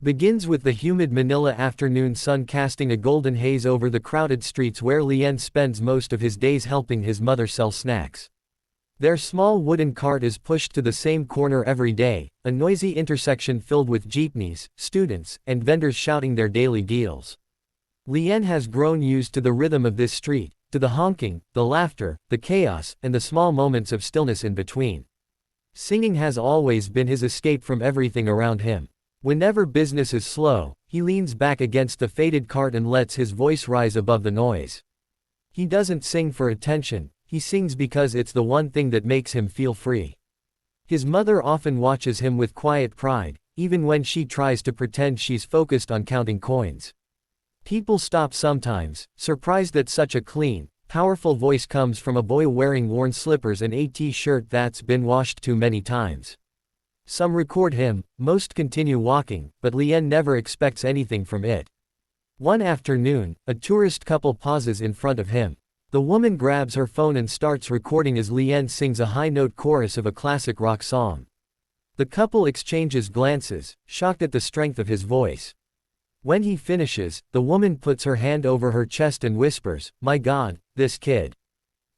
Begins with the humid Manila afternoon sun casting a golden haze over the crowded streets where Lien spends most of his days helping his mother sell snacks. Their small wooden cart is pushed to the same corner every day, a noisy intersection filled with jeepneys, students, and vendors shouting their daily deals. Lien has grown used to the rhythm of this street, to the honking, the laughter, the chaos, and the small moments of stillness in between. Singing has always been his escape from everything around him. Whenever business is slow, he leans back against the faded cart and lets his voice rise above the noise. He doesn't sing for attention, he sings because it's the one thing that makes him feel free. His mother often watches him with quiet pride, even when she tries to pretend she's focused on counting coins. People stop sometimes, surprised that such a clean, powerful voice comes from a boy wearing worn slippers and a t-shirt that's been washed too many times. Some record him, most continue walking, but Lien never expects anything from it. One afternoon, a tourist couple pauses in front of him. The woman grabs her phone and starts recording as Lien sings a high-note chorus of a classic rock song. The couple exchanges glances, shocked at the strength of his voice. When he finishes, the woman puts her hand over her chest and whispers, "My God, this kid."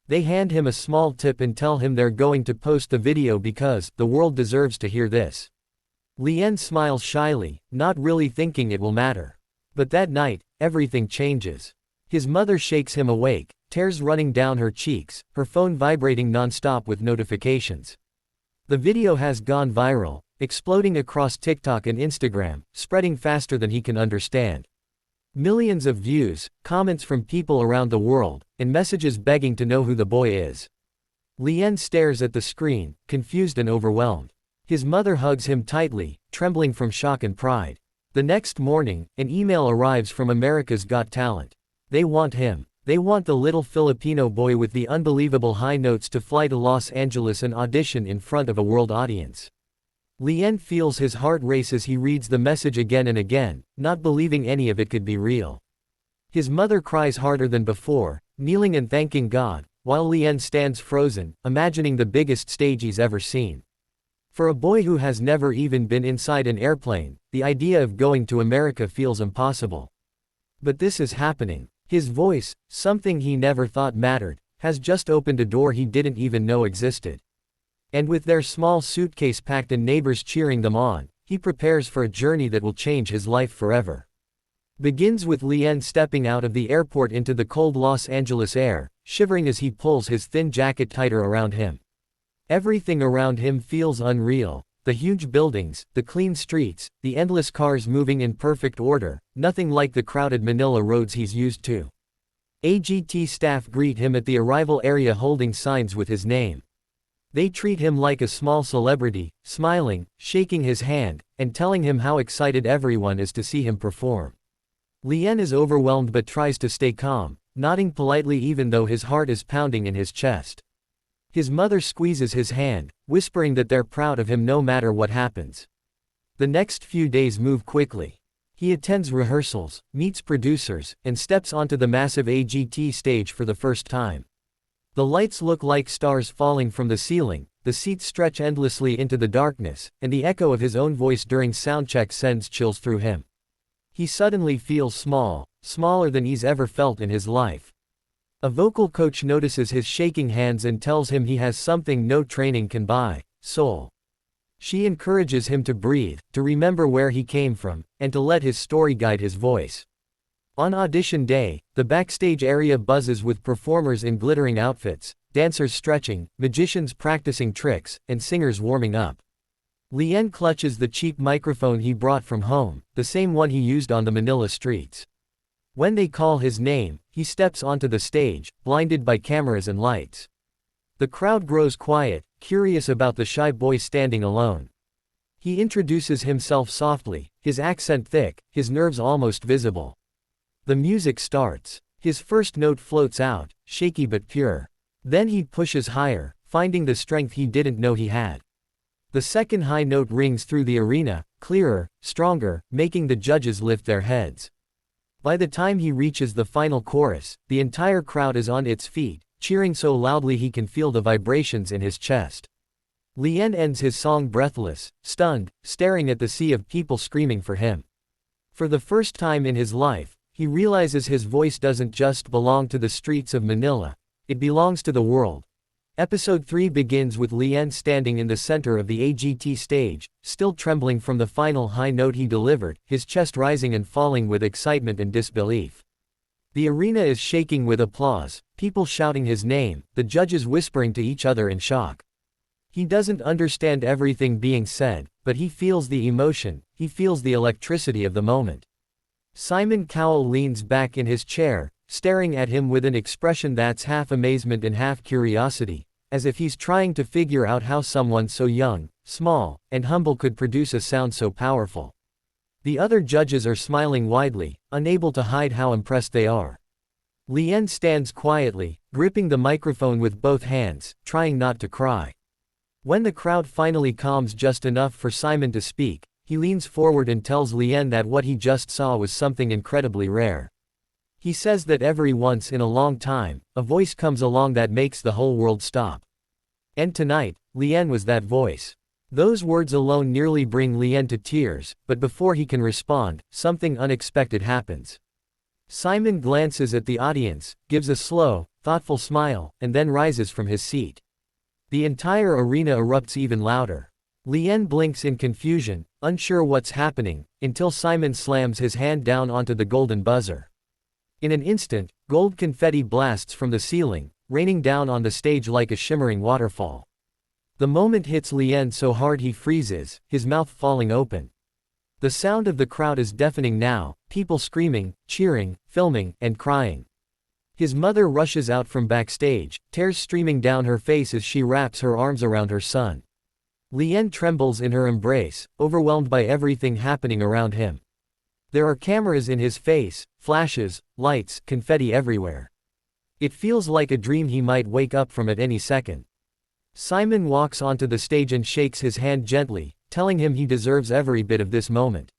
They hand him a small tip and tell him they're going to post the video because the world deserves to hear this. Lien smiles shyly, not really thinking it will matter. But that night, everything changes. His mother shakes him awake, tears running down her cheeks, her phone vibrating non-stop with notifications. The video has gone viral, exploding across TikTok and Instagram, spreading faster than he can understand. Millions of views, comments from people around the world, and messages begging to know who the boy is. Lien stares at the screen, confused and overwhelmed. His mother hugs him tightly, trembling from shock and pride. The next morning, an email arrives from America's Got Talent. They want him. They want the little Filipino boy with the unbelievable high notes to fly to Los Angeles and audition in front of a world audience. Lien feels his heart race as he reads the message again and again, not believing any of it could be real. His mother cries harder than before, kneeling and thanking God, while Lien stands frozen, imagining the biggest stage he's ever seen. For a boy who has never even been inside an airplane, the idea of going to America feels impossible. But this is happening. His voice, something he never thought mattered, has just opened a door he didn't even know existed. And with their small suitcase packed and neighbors cheering them on, he prepares for a journey that will change his life forever. Begins with Lien stepping out of the airport into the cold Los Angeles air, shivering as he pulls his thin jacket tighter around him. Everything around him feels unreal, the huge buildings, the clean streets, the endless cars moving in perfect order, nothing like the crowded Manila roads he's used to. AGT staff greet him at the arrival area holding signs with his name. They treat him like a small celebrity, smiling, shaking his hand, and telling him how excited everyone is to see him perform. Lien is overwhelmed but tries to stay calm, nodding politely even though his heart is pounding in his chest. His mother squeezes his hand, whispering that they're proud of him no matter what happens. The next few days move quickly. He attends rehearsals, meets producers, and steps onto the massive AGT stage for the first time. The lights look like stars falling from the ceiling, the seats stretch endlessly into the darkness, and the echo of his own voice during soundcheck sends chills through him. He suddenly feels small, smaller than he's ever felt in his life. A vocal coach notices his shaking hands and tells him he has something no training can buy: soul. She encourages him to breathe, to remember where he came from, and to let his story guide his voice. On audition day, the backstage area buzzes with performers in glittering outfits, dancers stretching, magicians practicing tricks, and singers warming up. Lien clutches the cheap microphone he brought from home, the same one he used on the Manila streets. When they call his name, he steps onto the stage, blinded by cameras and lights. The crowd grows quiet, curious about the shy boy standing alone. He introduces himself softly, his accent thick, his nerves almost visible. The music starts. His first note floats out, shaky but pure. Then he pushes higher, finding the strength he didn't know he had. The second high note rings through the arena, clearer, stronger, making the judges lift their heads. By the time he reaches the final chorus, the entire crowd is on its feet, cheering so loudly he can feel the vibrations in his chest. Lien ends his song breathless, stunned, staring at the sea of people screaming for him. For the first time in his life, he realizes his voice doesn't just belong to the streets of Manila, it belongs to the world. Episode 3 begins with Lien standing in the center of the AGT stage, still trembling from the final high note he delivered, his chest rising and falling with excitement and disbelief. The arena is shaking with applause, people shouting his name, the judges whispering to each other in shock. He doesn't understand everything being said, but he feels the emotion, he feels the electricity of the moment. Simon Cowell leans back in his chair, staring at him with an expression that's half amazement and half curiosity, as if he's trying to figure out how someone so young, small, and humble could produce a sound so powerful. The other judges are smiling widely, unable to hide how impressed they are. Lien stands quietly, gripping the microphone with both hands, trying not to cry. When the crowd finally calms just enough for Simon to speak, he leans forward and tells Lien that what he just saw was something incredibly rare. He says that every once in a long time, a voice comes along that makes the whole world stop. And tonight, Lien was that voice. Those words alone nearly bring Lien to tears, but before he can respond, something unexpected happens. Simon glances at the audience, gives a slow, thoughtful smile, and then rises from his seat. The entire arena erupts even louder. Lien blinks in confusion, unsure what's happening, until Simon slams his hand down onto the golden buzzer. In an instant, gold confetti blasts from the ceiling, raining down on the stage like a shimmering waterfall. The moment hits Lien so hard he freezes, his mouth falling open. The sound of the crowd is deafening now, people screaming, cheering, filming, and crying. His mother rushes out from backstage, tears streaming down her face as she wraps her arms around her son. Lien trembles in her embrace, overwhelmed by everything happening around him. There are cameras in his face, flashes, lights, confetti everywhere. It feels like a dream he might wake up from at any second. Simon walks onto the stage and shakes his hand gently, telling him he deserves every bit of this moment.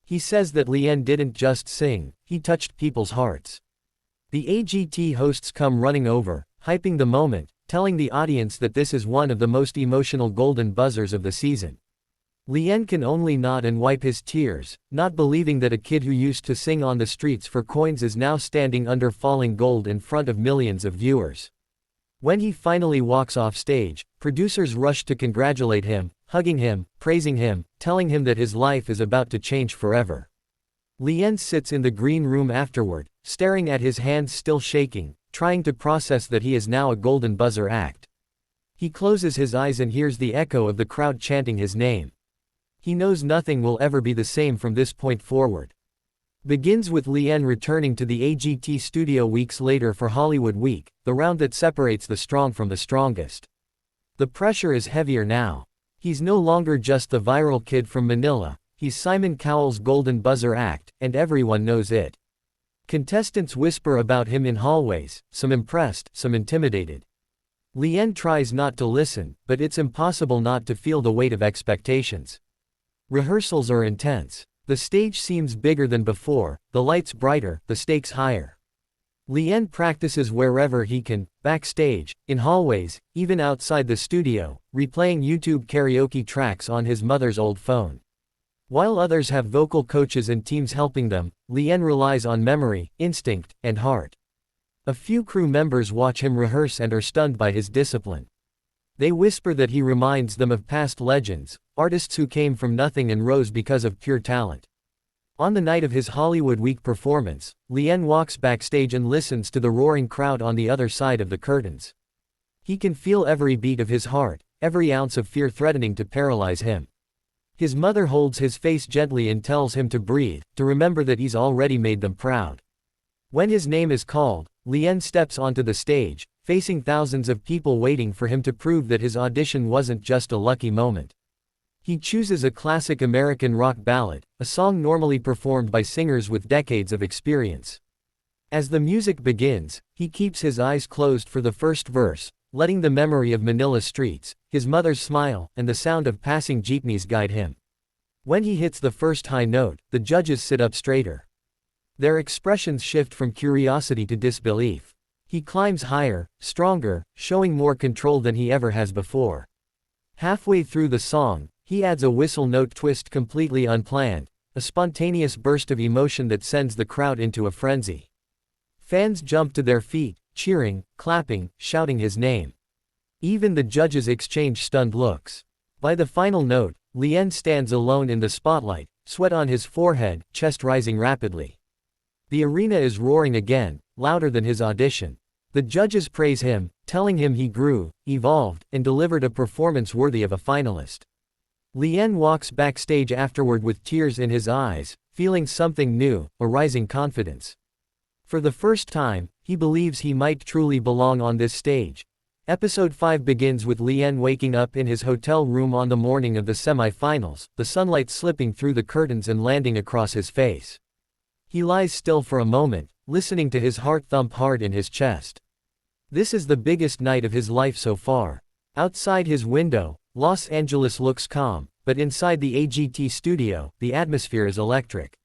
He says that Lien didn't just sing, he touched people's hearts. The AGT hosts come running over, hyping the moment, telling the audience that this is one of the most emotional golden buzzers of the season. Lien can only nod and wipe his tears, not believing that a kid who used to sing on the streets for coins is now standing under falling gold in front of millions of viewers. When he finally walks off stage, producers rush to congratulate him, hugging him, praising him, telling him that his life is about to change forever. Lien sits in the green room afterward, staring at his hands still shaking, trying to process that he is now a golden buzzer act. He closes his eyes and hears the echo of the crowd chanting his name. He knows nothing will ever be the same from this point forward. Begins with Lien returning to the AGT studio weeks later for Hollywood Week, the round that separates the strong from the strongest. The pressure is heavier now. He's no longer just the viral kid from Manila, he's Simon Cowell's golden buzzer act, and everyone knows it. Contestants whisper about him in hallways, some impressed, some intimidated. Lien tries not to listen, but it's impossible not to feel the weight of expectations. Rehearsals are intense. The stage seems bigger than before, the lights brighter, the stakes higher. Lien practices wherever he can, backstage, in hallways, even outside the studio, replaying YouTube karaoke tracks on his mother's old phone. While others have vocal coaches and teams helping them, Lien relies on memory, instinct, and heart. A few crew members watch him rehearse and are stunned by his discipline. They whisper that he reminds them of past legends, artists who came from nothing and rose because of pure talent. On the night of his Hollywood Week performance, Lien walks backstage and listens to the roaring crowd on the other side of the curtains. He can feel every beat of his heart, every ounce of fear threatening to paralyze him. His mother holds his face gently and tells him to breathe, to remember that he's already made them proud. When his name is called, Lien steps onto the stage, facing thousands of people waiting for him to prove that his audition wasn't just a lucky moment. He chooses a classic American rock ballad, a song normally performed by singers with decades of experience. As the music begins, he keeps his eyes closed for the first verse, letting the memory of Manila streets, his mother's smile, and the sound of passing jeepneys guide him. When he hits the first high note, the judges sit up straighter. Their expressions shift from curiosity to disbelief. He climbs higher, stronger, showing more control than he ever has before. Halfway through the song, he adds a whistle note twist completely unplanned, a spontaneous burst of emotion that sends the crowd into a frenzy. Fans jump to their feet, cheering, clapping, shouting his name. Even the judges exchange stunned looks. By the final note, Lien stands alone in the spotlight, sweat on his forehead, chest rising rapidly. The arena is roaring again, louder than his audition. The judges praise him, telling him he grew, evolved, and delivered a performance worthy of a finalist. Lien walks backstage afterward with tears in his eyes, feeling something new, a rising confidence. For the first time, he believes he might truly belong on this stage. Episode 5 begins with Lien waking up in his hotel room on the morning of the semi-finals, the sunlight slipping through the curtains and landing across his face. He lies still for a moment, listening to his heart thump hard in his chest. This is the biggest night of his life so far. Outside his window, Los Angeles looks calm, but inside the AGT studio, the atmosphere is electric.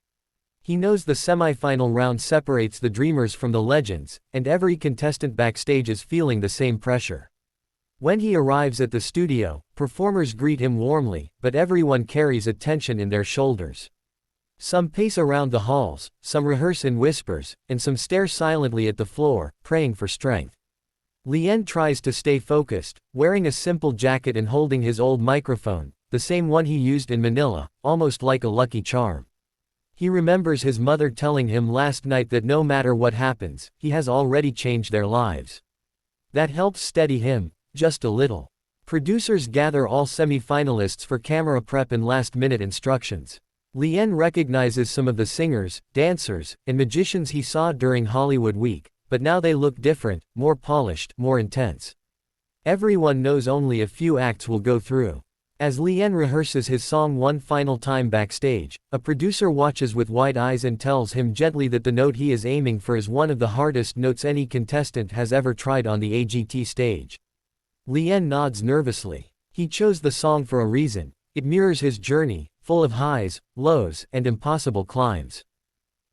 He knows the semi-final round separates the dreamers from the legends, and every contestant backstage is feeling the same pressure. When he arrives at the studio, performers greet him warmly, but everyone carries a tension in their shoulders. Some pace around the halls, some rehearse in whispers, and some stare silently at the floor, praying for strength. Lien tries to stay focused, wearing a simple jacket and holding his old microphone, the same one he used in Manila, almost like a lucky charm. He remembers his mother telling him last night that no matter what happens, he has already changed their lives. That helps steady him, just a little. Producers gather all semi-finalists for camera prep and last-minute instructions. Lien recognizes some of the singers, dancers, and magicians he saw during Hollywood Week, but now they look different, more polished, more intense. Everyone knows only a few acts will go through. As Lien rehearses his song one final time backstage, a producer watches with wide eyes and tells him gently that the note he is aiming for is one of the hardest notes any contestant has ever tried on the AGT stage. Lien nods nervously. He chose the song for a reason. It mirrors his journey, full of highs, lows, and impossible climbs.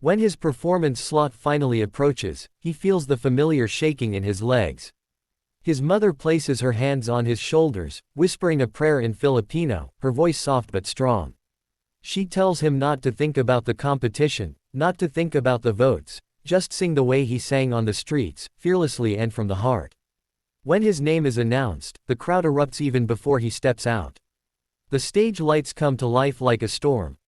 When his performance slot finally approaches, he feels the familiar shaking in his legs. His mother places her hands on his shoulders, whispering a prayer in Filipino, her voice soft but strong. She tells him not to think about the competition, not to think about the votes, just sing the way he sang on the streets, fearlessly and from the heart. When his name is announced, the crowd erupts even before he steps out. The stage lights come to life like a storm,